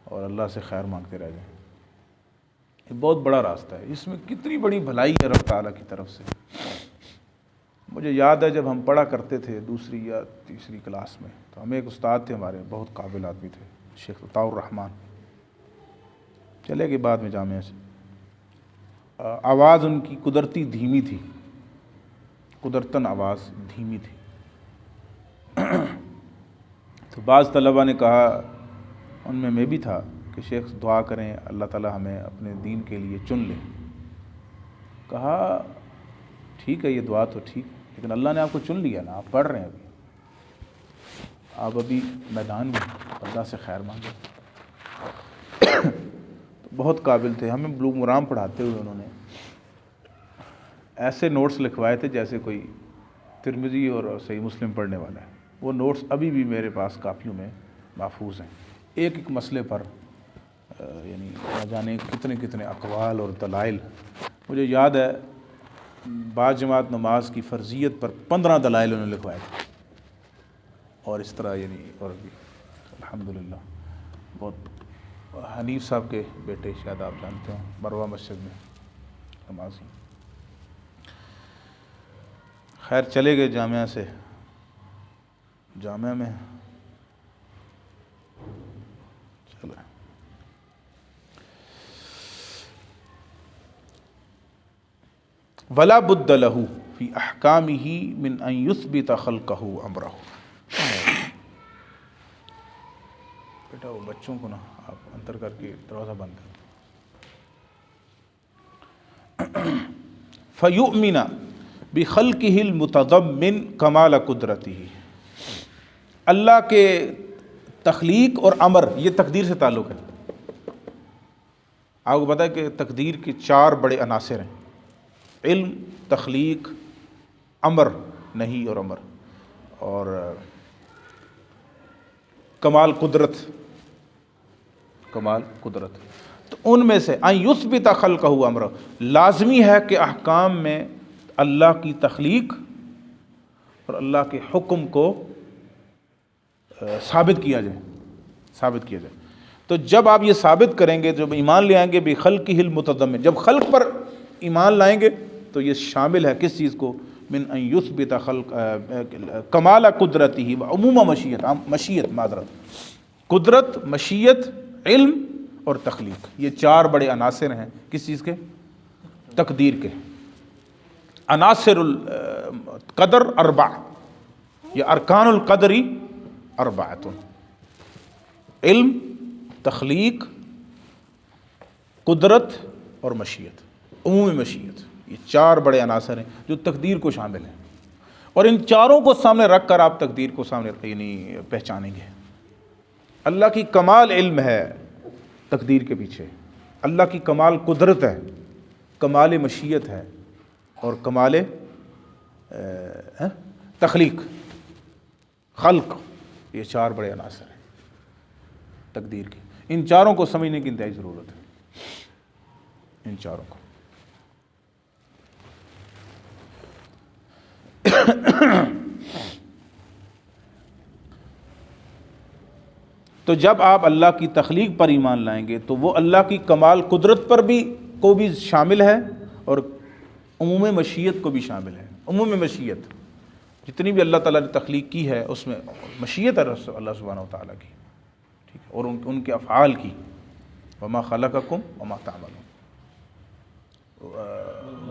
اور اللہ سے خیر مانگتے رہ جائیں۔ یہ بہت بڑا راستہ ہے، اس میں کتنی بڑی بھلائی ہے رب تعالیٰ کی طرف سے۔ مجھے یاد ہے جب ہم پڑھا کرتے تھے دوسری یا تیسری کلاس میں، تو ہمیں ایک استاد تھے ہمارے، بہت قابل آدمی تھے، شیخ عطاء الرحمن، چلے گئے بعد میں جامعہ سے۔ آواز ان کی قدرتی دھیمی تھی، قدرتاً آواز دھیمی تھی، تو بعض طلباء نے کہا، ان میں بھی تھا، کہ شیخ دعا کریں اللہ تعالیٰ ہمیں اپنے دین کے لیے چن لے۔ کہا ٹھیک ہے یہ دعا تو ٹھیک، لیکن اللہ نے آپ کو چن لیا نا، آپ پڑھ رہے ہیں ابھی، آپ ابھی میدان میں اللہ سے خیر مانگیں۔ تو بہت قابل تھے، ہمیں بلوغ مرام پڑھاتے ہوئے انہوں نے ایسے نوٹس لکھوائے تھے جیسے کوئی ترمذی اور صحیح مسلم پڑھنے والا ہے. وہ نوٹس ابھی بھی میرے پاس کاپیوں میں محفوظ ہیں. ایک ایک مسئلے پر یعنی نہ جانے کتنے کتنے اقوال اور دلائل. مجھے یاد ہے بعض جماعت نماز کی فرضیت پر 15 دلائل انہوں نے لکھوائے تھے. اور اس طرح یعنی اور بھی الحمدللہ بہت حنیف صاحب کے بیٹے شاید آپ جانتے ہوں مروہ مسجد میں نمازی. خیر چلے گئے جامعہ سے. جامعہ میں چلو ولا بد له فی احکامہ من ان یثبت خلقہ امرہ. بیٹا وہ بچوں کو نا آپ اندر کر کے دروازہ بند کر. فیؤمن بخلقہ المتضمن کمال قدرتہ. اللہ کے تخلیق اور امر یہ تقدیر سے تعلق ہے. آپ کو پتہ ہے کہ تقدیر کے 4 بڑے عناصر ہیں: علم، تخلیق، امر نہیں اور امر، اور کمال قدرت. کمال قدرت تو ان میں سے ان یثبت خلقہ امرہ، لازمی ہے کہ احکام میں اللہ کی تخلیق اور اللہ کے حکم کو ثابت کیا جائے. تو جب آپ یہ ثابت کریں گے، جب ایمان لے آئیں گے بخلقہ المتضمن، جب خلق پر ایمان لائیں گے تو یہ شامل ہے کس چیز کو؟ من ان یثبت خلق کمال قدرتہ و عموم مشیت معذرت قدرت، مشیت، علم اور تخلیق. یہ 4 بڑے عناصر ہیں کس چیز کے؟ تقدیر کے. عناصر القدر 4 یا ارکان القدری 4: علم، تخلیق، قدرت اور مشیت، عمومی مشیت. یہ 4 بڑے عناصر ہیں جو تقدیر کو شامل ہیں. اور ان 4 کو سامنے رکھ کر آپ تقدیر کو سامنے یعنی پہچانیں گے. اللہ کی کمال علم ہے تقدیر کے پیچھے، اللہ کی کمال قدرت ہے، کمال مشیت ہے اور کمال تخلیق، خلق. یہ 4 بڑے عناصر ہیں تقدیر کی. ان 4 کو سمجھنے کی انتہائی ضرورت ہے. ان 4 کو تو جب آپ اللہ کی تخلیق پر ایمان لائیں گے تو وہ اللہ کی کمال قدرت پر کو بھی شامل ہے اور عموم مشیت کو بھی شامل ہے. عموم مشیت جتنی بھی اللہ تعالیٰ نے تخلیق کی ہے اس میں مشیت ہے اللہ سبحانہ و تعالیٰ کی، ٹھیک ہے، اور ان کے افعال کی. وما خلقکم وما تعملون،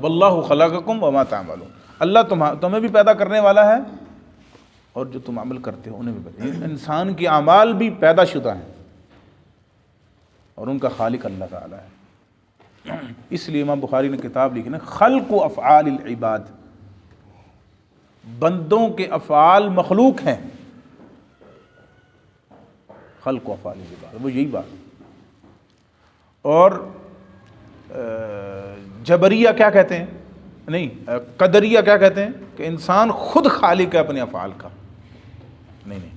واللہ خلقکم وما تعملون. اللہ تمہیں بھی پیدا کرنے والا ہے اور جو تم عمل کرتے ہو انہیں بھی پیدا. انسان کے اعمال بھی پیدا شدہ ہیں اور ان کا خالق اللہ تعالیٰ ہے. اس لیے امام بخاری نے کتاب لکھی نا خلق و افعال العباد، بندوں کے افعال مخلوق ہیں. خلق و افعال العباد وہ یہی بات. اور جبریہ کیا کہتے ہیں؟ نہیں، قدریہ کیا کہتے ہیں کہ انسان خود خالق ہے اپنے افعال کا. نہیں،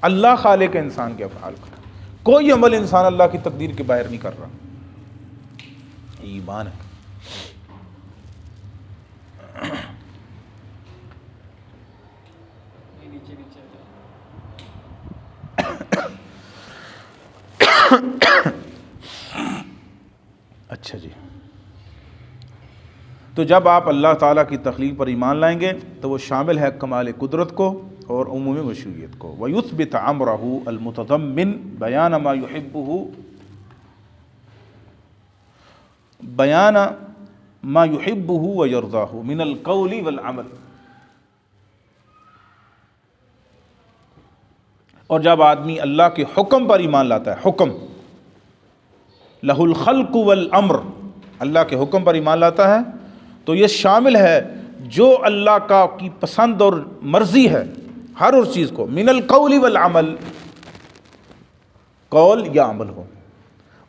اللہ خالق ہے انسان کے افعال کا. کوئی عمل انسان اللہ کی تقدیر کے باہر نہیں کر رہا. یہ ایمان ہے. اچھا جی، تو جب آپ اللہ تعالیٰ کی تخلیق پر ایمان لائیں گے تو وہ شامل ہے کمال قدرت کو اور عمومی مشیت کو. وَيُثْبِتَ عَمْرَهُ الْمُتَضَمِّن بَيَانَ مَا يُحِبُّهُ وَيَرْضَاهُ مِنَ الْقَوْلِ وَالْعَمَلِ. اور جب آدمی اللہ کے حکم پر ایمان لاتا ہے، حکم لہ الخلق والامر، اللہ کے حکم پر ایمان لاتا ہے تو یہ شامل ہے جو اللہ کا کی پسند اور مرضی ہے ہر اس چیز کو. من القول والعمل، قول یا عمل ہو.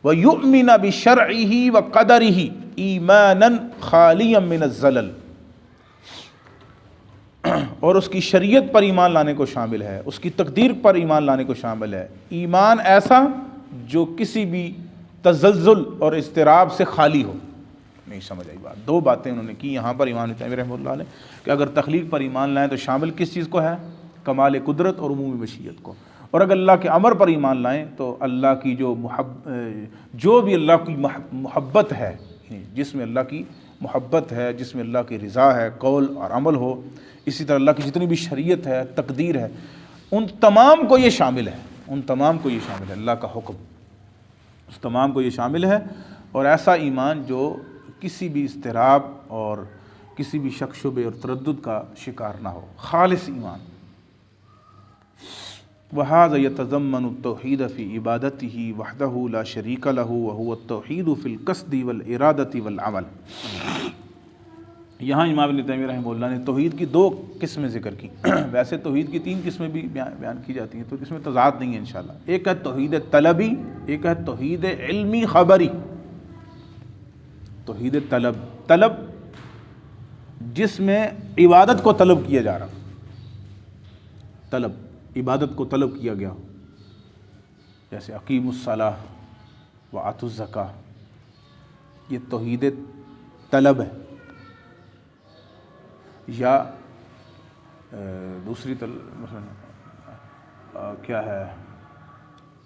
وَيُؤْمِنَ بِشَرْعِهِ وَقَدَرِهِ، ایمانا خالیا من الزلل، اور اس کی شریعت پر ایمان لانے کو شامل ہے، اس کی تقدیر پر ایمان لانے کو شامل ہے، ایمان ایسا جو کسی بھی تزلزل اور اضطراب سے خالی ہو۔ نہیں سمجھ آئی بات؟ دو باتیں انہوں نے کی یہاں پر امام ابن تیمیہ رحمہ اللہ نے، کہ اگر تخلیق پر ایمان لائیں تو شامل کس چیز کو ہے؟ کمال قدرت اور عمومی مشیت کو، اور اگر اللہ کے امر پر ایمان لائیں تو اللہ کی جو بھی اللہ کی محبت ہے، جس میں اللہ کی محبت ہے، جس میں اللہ کی رضا ہے، قول اور عمل ہو، اسی طرح اللہ کی جتنی بھی شریعت ہے، تقدیر ہے، ان تمام کو یہ شامل ہے، ان تمام کو یہ شامل ہے، اللہ کا حکم اس تمام کو یہ شامل ہے۔ اور ایسا ایمان جو کسی بھی اضطراب اور کسی بھی شک شبے اور تردد کا شکار نہ ہو، خالص ایمان۔ وَهَذَا يَتَضَمَّنُ التَّوْحِيدَ فِي عِبَادَتِهِ وَحْدَهُ لَا شَرِيكَ لَهُ وَهُوَ التَّوْحِيدُ فِي الْقَصْدِ وَالْإِرَادَةِ وَالْعَمَلِ۔ یہاں امام ابن تیمیہ رحمہ اللہ نے توحید کی دو قسمیں ذکر کی، ویسے توحید کی تین قسمیں بھی بیان کی جاتی ہیں، تو اس میں تضاد نہیں ہے انشاءاللہ۔ ایک ہے توحید طلبی، ایک ہے توحید علمی خبری۔ توحید طلب جس میں عبادت کو طلب کیا جا رہا، طلب عبادت کو طلب کیا گیا ہو، جیسے اقیم الصلاۃ وآتوا الزکاۃ، یہ توحید طلب ہے۔ یا دوسری مثلا کیا ہے،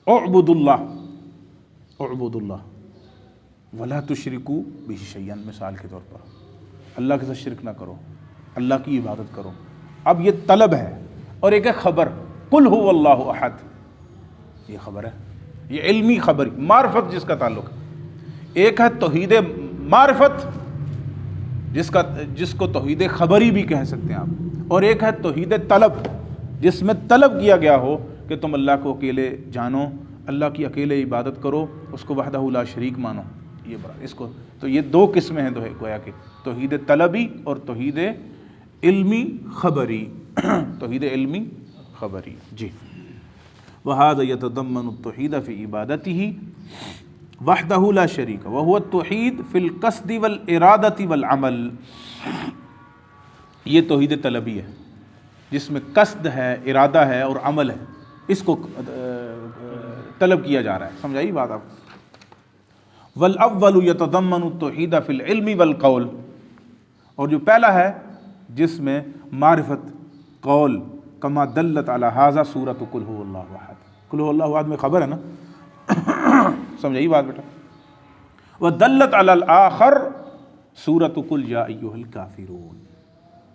اعبد اللہ ولا تشرکوا بہ شیئا، مثال کے طور پر اللہ کے ساتھ شرک نہ کرو، اللہ کی عبادت کرو۔ اب یہ طلب ہے، اور ایک ہے خبر، قل هو اللہ احد، یہ خبر ہے، یہ علمی خبر، معرفت جس کا تعلق ہے۔ ایک ہے توحید معرفت جس کو توحید خبری بھی کہہ سکتے ہیں آپ، اور ایک ہے توحید طلب جس میں طلب کیا گیا ہو کہ تم اللہ کو اکیلے جانو، اللہ کی اکیلے عبادت کرو، اس کو وحدہ لا شریک مانو۔ یہ بڑا اس کو تو یہ دو قسمیں ہیں گویا کہ توحید طلبی اور توحید علمی خبری۔ توحید علمی خبری، جی۔ وَهَذَا يَتَضَمَّنُ التَّوْحِيدَ فِي عِبَادَتِهِ وَحْدَهُ لَا شَرِيكَ وَهُوَ التَّوْحِيدُ فِي الْقَصْدِ وَالْإِرَادَةِ وَالْعَمَلِ۔ یہ توحید طلبی ہے جس میں قصد ہے، ارادہ ہے اور عمل ہے، اس کو طلب کیا جا رہا ہے۔ سمجھائی بات آپ؟ وَالْأَوَّلُ يَتَضَمَّنُ التَّوْحِيدَ فِي الْعِلْمِ وَالْقَوْلِ، اور جو پہلا ہے جس میں معرفت، قول، کما دلت علی ھذا سورۃ قل ھو اللہ احد۔ قل ھو اللہ احد میں خبر ہے نا، سمجھائی بات بیٹا؟ ودلت علی الآخر سورۃ قل یا ایھا الکافرون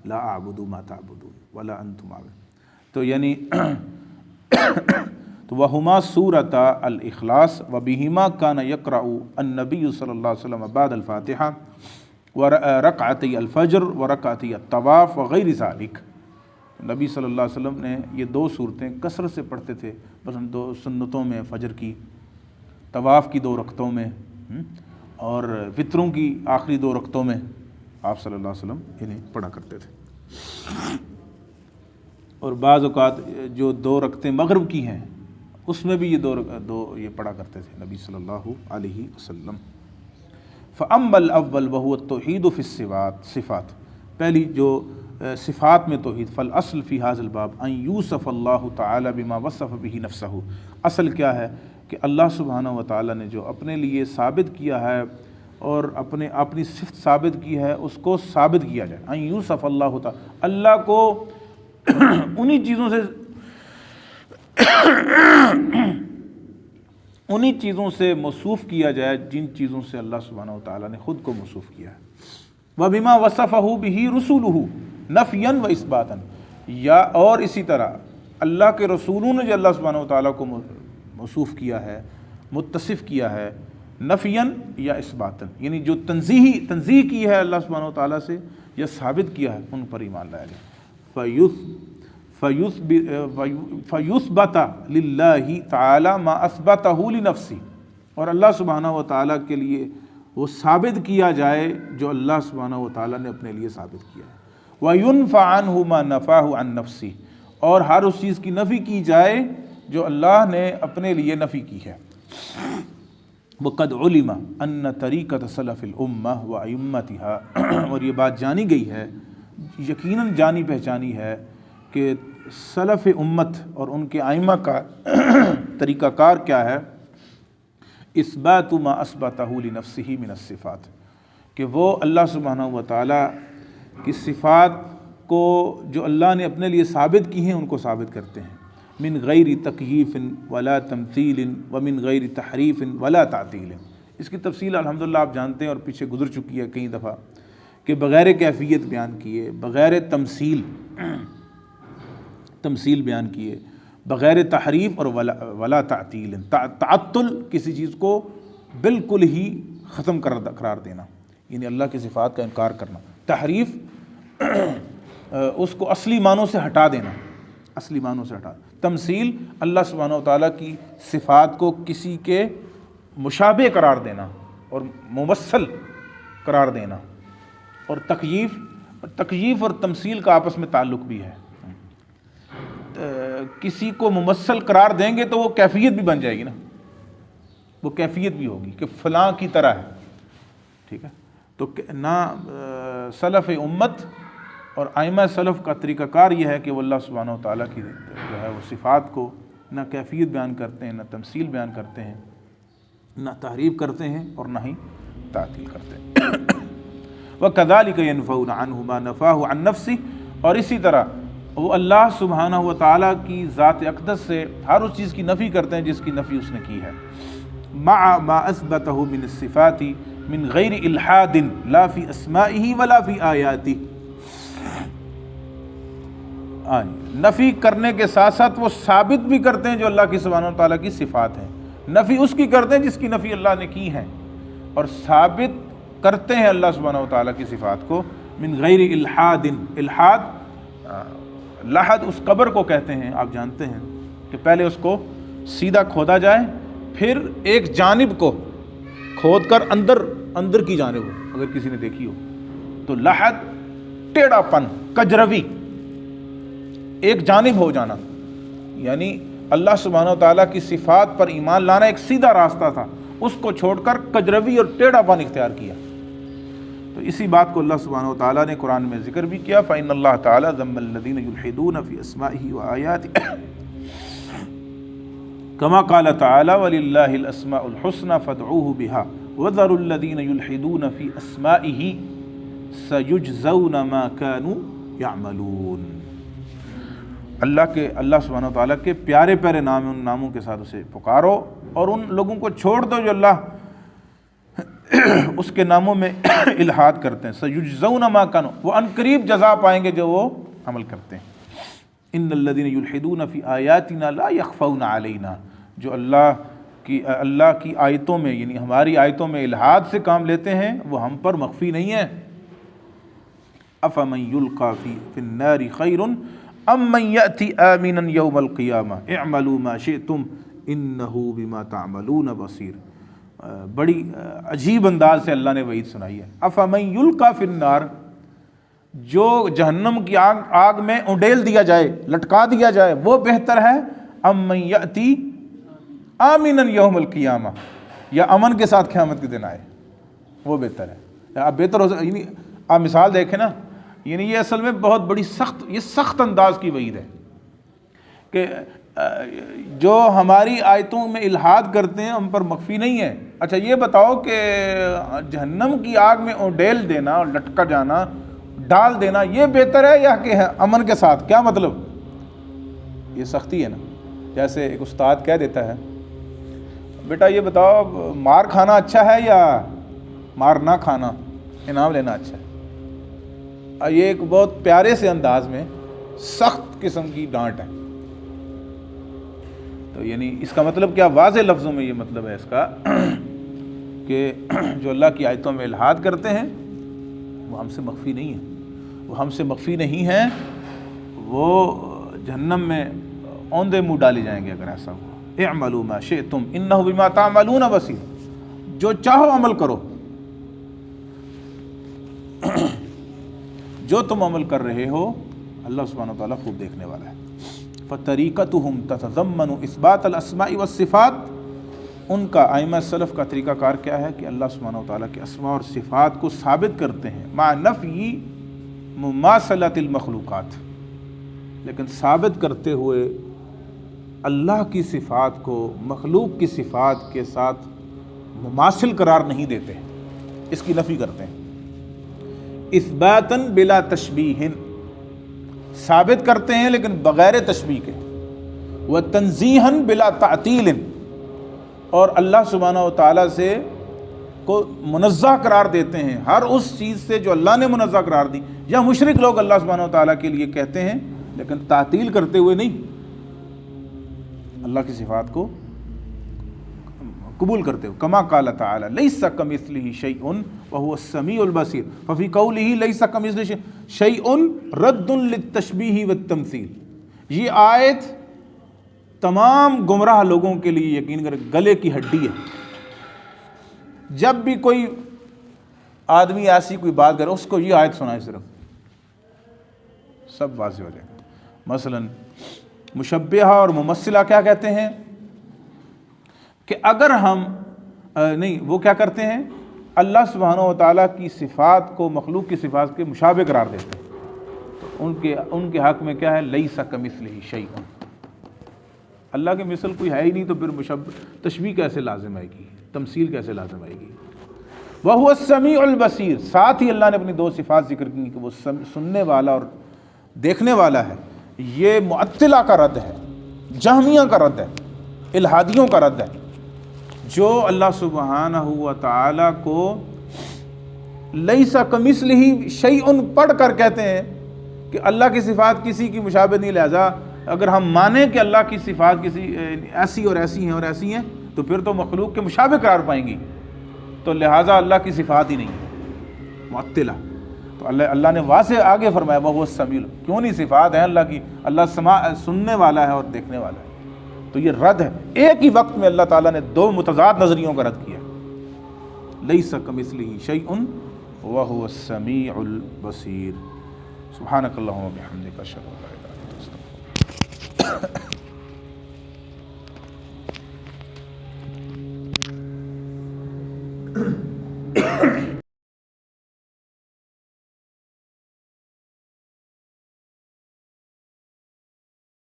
لا اعبد ما تعبدون ولا انتم عابدون۔ تو یعنی تو وہما سورۃ الاخلاص وبہما کان یقرأ النبی صلی اللہ علیہ وسلم بعد الفاتحہ ورکعتي الفجر ورکعتي الطواف وغیر ذلک۔ نبی صلی اللہ علیہ وسلم نے یہ دو صورتیں کثرت سے پڑھتے تھے، مثلا دو سنتوں میں فجر کی، طواف کی 2 رکعتوں میں، اور وطروں کی آخری 2 رکعتوں میں آپ صلی اللہ علیہ وسلم انہیں پڑھا کرتے تھے۔ اور بعض اوقات جو 2 رکعتیں مغرب کی ہیں اس میں بھی یہ دو یہ پڑھا کرتے تھے نبی صلی اللہ علیہ وسلم۔ فَأَمَّا الْأَوَّلُ وَهُوَ التَّوْحِيدُ فِي الصِّفَاتِ، پہلی جو صفات میں توحید، فالأصل فی ھذا الباب ان یوصف اللہ تعالی بما وصف به نفسہ، اصل کیا ہے کہ اللہ سبحانہ و تعالی نے جو اپنے لیے ثابت کیا ہے اور اپنی صفت ثابت کی ہے اس کو ثابت کیا جائے۔ ان یوصف اللہ تعالی، اللہ کو انہی چیزوں سے موصوف کیا جائے جن چیزوں سے اللہ سبحانہ و تعالی نے خود کو موصوف کیا ہے۔ وَبِمَا وَصَفَهُ بِهِ رُسُولُهُ نَفْيًا وَإِثْبَاتًا، یا اور اسی طرح اللہ کے رسولوں نے جو اللہ سبحانہ و تعالیٰ کو موصوف کیا ہے، متصف کیا ہے، نفیاً یا اثباتاً، یعنی جو تنزیہ کی ہے اللہ سبحانہ و تعالیٰ سے یا ثابت کیا ہے ان پر ایمان لایا جائے۔ فَيُثْبَتَ لِلَّهِ تَعَالَى مَا أَثْبَتَهُ لِنَفْسِهِ، اور اللہ سبحانہ و تعالیٰ کے لیے وہ ثابت کیا جائے جو اللہ سبحانہ و تعالیٰ نے اپنے لیے ثابت کیا ہے۔ وَيُنْفَ عَنْهُ مَا نَفَاهُ عَنْ نَفْسِهِ، اور ہر اس چیز کی نفی کی جائے جو اللہ نے اپنے لیے نفی کی ہے۔ وقد علم ان طریقۃ سلف الامہ و ائمتها، اور یہ بات جانی گئی ہے، یقیناً جانی پہچانی ہے کہ سلف امت اور ان کے ائمہ کا طریقہ کار کیا ہے، اثبات ما اثبتہ لنفسہ من الصفات، کہ وہ اللہ سبحانہ و تعالیٰ کی صفات کو جو اللہ نے اپنے لیے ثابت کی ہیں ان کو ثابت کرتے ہیں، من غیر تکییف ولا تمثیل ومن غیر تحریف ولا تعطیل۔ اس کی تفصیل الحمدللہ آپ جانتے ہیں اور پیچھے گزر چکی ہے کئی دفعہ، کہ بغیر کیفیت بیان کیے، بغیر تمثیل بیان کیے، بغیر تحریف اور ولا تعطیل، تعطل کسی چیز کو بالکل ہی ختم قرار دینا، یعنی اللہ کی صفات کا انکار کرنا، تحریف اس کو اصلی معنوں سے ہٹا دینا، اصلی معنوں سے ہٹا، تمثیل اللہ سبحانہ و تعالیٰ کی صفات کو کسی کے مشابہ قرار دینا اور ممثل قرار دینا، اور تکییف اور تمثیل کا آپس میں تعلق بھی ہے، کسی کو ممثل قرار دیں گے تو وہ کیفیت بھی بن جائے گی نا، وہ کیفیت بھی ہوگی کہ فلاں کی طرح ہے، ٹھیک ہے۔ تو نہ سلف امت اور ائمہ سلف کا طریقہ کار یہ ہے کہ وہ اللہ سبحانہ و تعالیٰ کی جو ہے وہ صفات کو نہ کیفیت بیان کرتے ہیں، نہ تمثیل بیان کرتے ہیں، نہ تحریف کرتے ہیں اور نہ ہی تعطیل کرتے ہیں۔ وَكَذَلِكَ يَنْفَوْنَ عَنْهُ مَا نَفَاهُ عَنْ نَفْسِهِ، اور اسی طرح وہ اللہ سبحانہ و تعالیٰ کی ذات اقدس سے ہر اس چیز کی نفی کرتے ہیں جس کی نفی اس نے کی ہے، مع ما اثبته من الصفات من غیر الحاد لا فی اسمائه ولا فی آیاته، نفی کرنے کے ساتھ ساتھ وہ ثابت بھی کرتے ہیں جو اللہ کی سبحانہ و تعالیٰ کی صفات ہیں، نفی اس کی کرتے ہیں جس کی نفی اللہ نے کی ہے، اور ثابت کرتے ہیں اللہ سبحانہ و تعالیٰ کی صفات کو من غیر الحاد، الحاد لحد اس قبر کو کہتے ہیں، آپ جانتے ہیں کہ پہلے اس کو سیدھا کھودا جائے، پھر ایک جانب کو کھود کر اندر کی جانب ہو، اگر کسی نے دیکھی ہو تو لحد ٹیڑھا پن، کجروی، ایک جانب ہو جانا، یعنی اللہ سبحانہ و تعالیٰ کی صفات پر ایمان لانا ایک سیدھا راستہ تھا، اس کو چھوڑ کر کجروی اور ٹیڑھا پن اختیار کیا۔ تو اسی بات کو اللہ سبحانہ و تعالیٰ نے قرآن میں ذکر بھی کیا، فإن اللہ تعالیٰ ذم الذین یلحدون فی اسمائہ وآیاتہ، کما قال تعالیٰ وللہ الاسماء الحسنى فادعوہ بہا وذروا الذین یلحدون فی اسمائہ سیجزون ما کانوا یعملون۔ اللہ سبحانہ و تعالیٰ کے پیارے پیارے نام، ان ناموں کے ساتھ اسے پکارو اور ان لوگوں کو چھوڑ دو جو اللہ اس کے ناموں میں الحاد کرتے ہیں، سیجزون ما کانوا، وہ عنقریب جزا پائیں گے جو وہ عمل کرتے ہیں۔ ان الذین یلحدون فی آیاتنا لا یخفون علینا، جو اللہ کی آیتوں میں یعنی ہماری آیتوں میں الحاد سے کام لیتے ہیں وہ ہم پر مخفی نہیں ہیں۔ افمن یلقی فی النار خیر ام من یأتی آمنا یوم القیامہ اعملوا ما شئتم انہ بما تعملون بصیر۔ بڑی عجیب انداز سے اللہ نے وعید سنائی ہے، افمن یلقی فی النار، جو جہنم کی آگ میں اونڈیل دیا جائے، لٹکا دیا جائے، وہ بہتر ہے ام من یأتی آمنا یوم القیامہ، یا امن کے ساتھ قیامت کے دن آئے، وہ بہتر ہے۔ آپ بہتر ہو یعنی آپ مثال دیکھیں نا، یعنی یہ اصل میں بہت بڑی سخت انداز کی وعید ہے کہ جو ہماری آیتوں میں الحاد کرتے ہیں ہم پر مخفی نہیں ہے۔ اچھا یہ بتاؤ کہ جہنم کی آگ میں اونڈیل دینا اور لٹکا جانا، ڈال دینا، یہ بہتر ہے یا کہ امن کے ساتھ؟ کیا مطلب؟ یہ سختی ہے نا۔ جیسے ایک استاد کہہ دیتا ہے بیٹا یہ بتاؤ مار کھانا اچھا ہے یا مار نہ کھانا، انعام لینا اچھا ہے؟ یہ ایک بہت پیارے سے انداز میں سخت قسم کی ڈانٹ ہے۔ تو یعنی اس کا مطلب کیا؟ واضح لفظوں میں یہ مطلب ہے اس کا کہ جو اللہ کی آیتوں میں الحاد کرتے ہیں وہ ہم سے مخفی نہیں ہیں، وہ ہم سے مخفی نہیں ہیں، وہ جہنم میں اوندے منہ ڈالے جائیں گے اگر ایسا ہوا۔ اعملوا ما شئتم انہ بما تعملون بصیر، جو چاہو عمل کرو، جو تم عمل کر رہے ہو اللہ سبحانہ وتعالیٰ خوب دیکھنے والا ہے۔ فطریقتہم تتضمن اثبات الاسماء والصفات ان کا ائمہ سلف کا طریقہ کار کیا ہے کہ اللہ سبحانہ و تعالیٰ کے اسماء اور صفات کو ثابت کرتے ہیں مع نفی مماثلۃ المخلوقات، لیکن ثابت کرتے ہوئے اللہ کی صفات کو مخلوق کی صفات کے ساتھ مماثل قرار نہیں دیتے، اس کی نفی کرتے ہیں۔ اثباتاً بلا تشبیہ، ثابت کرتے ہیں لیکن بغیر تشبیہ کے، وتنزیہاً بلا تعطیل، اور اللہ سبحانہ و تعالیٰ سے کو منزہ قرار دیتے ہیں ہر اس چیز سے جو اللہ نے منزہ قرار دی۔ یا مشرک لوگ اللہ سبحانہ و تعالیٰ کے لیے کہتے ہیں لیکن تعطیل کرتے ہوئے نہیں، اللہ کی صفات کو قبول کرتے ہو۔ کما قال تعالی لیس کمثلہ شیء وہو السمیع البصیر، ففی قولہ لیس کمثلہ شیء رد للتشبیہ والتمثیل۔ یہ آیت تمام گمراہ لوگوں کے لیے یقین کریں گلے کی ہڈی ہے۔ جب بھی کوئی آدمی ایسی کوئی بات کرے اس کو یہ آیت سنائے، صرف سب واضح ہو جائے گا۔ مثلا مشبہہ اور ممثلہ کیا کہتے ہیں کہ اگر ہم نہیں، وہ کیا کرتے ہیں، اللہ سبحانہ و تعالیٰ کی صفات کو مخلوق کی صفات کے مشابہ قرار دیتے ہیں، تو ان کے حق میں کیا ہے، لیس کمثلہ شیء، اللہ کے مثل کوئی ہے ہی نہیں، تو پھر تشبیہ کیسے لازم آئے گی، تمثیل کیسے لازم آئے گی۔ وَهُوَ السَّمِيعُ الْبَصِيرُ، ساتھ ہی اللہ نے اپنی دو صفات ذکر کی کہ وہ سننے والا اور دیکھنے والا ہے۔ یہ معطلہ کا رد ہے، جہمیہ کا رد ہے، الہادیوں کا رد ہے، جو اللہ سبحانہ و تعالیٰ کو لیس کمثلہ شیء پڑھ کر کہتے ہیں کہ اللہ کی صفات کسی کی مشابہ نہیں، لہذا اگر ہم مانیں کہ اللہ کی صفات کسی ایسی اور ایسی ہیں اور ایسی ہیں تو پھر تو مخلوق کے مشابہ قرار پائیں گی، تو لہٰذا اللہ کی صفات ہی نہیں ہے، معطلہ۔ تو اللہ نے واضح آگے فرمایا وہ السمیع، کیوں نہیں صفات ہیں اللہ کی، اللہ سننے والا ہے اور دیکھنے والا ہے۔ تو یہ رد ہے، ایک ہی وقت میں اللہ تعالیٰ نے دو متضاد نظریوں کا رد کیا، لیس کمثلہ شیء وہو السمیع البصیر۔ سبحانک اللہم و بحمدک، اشہد ان لا الہ الا انت، استغفرک۔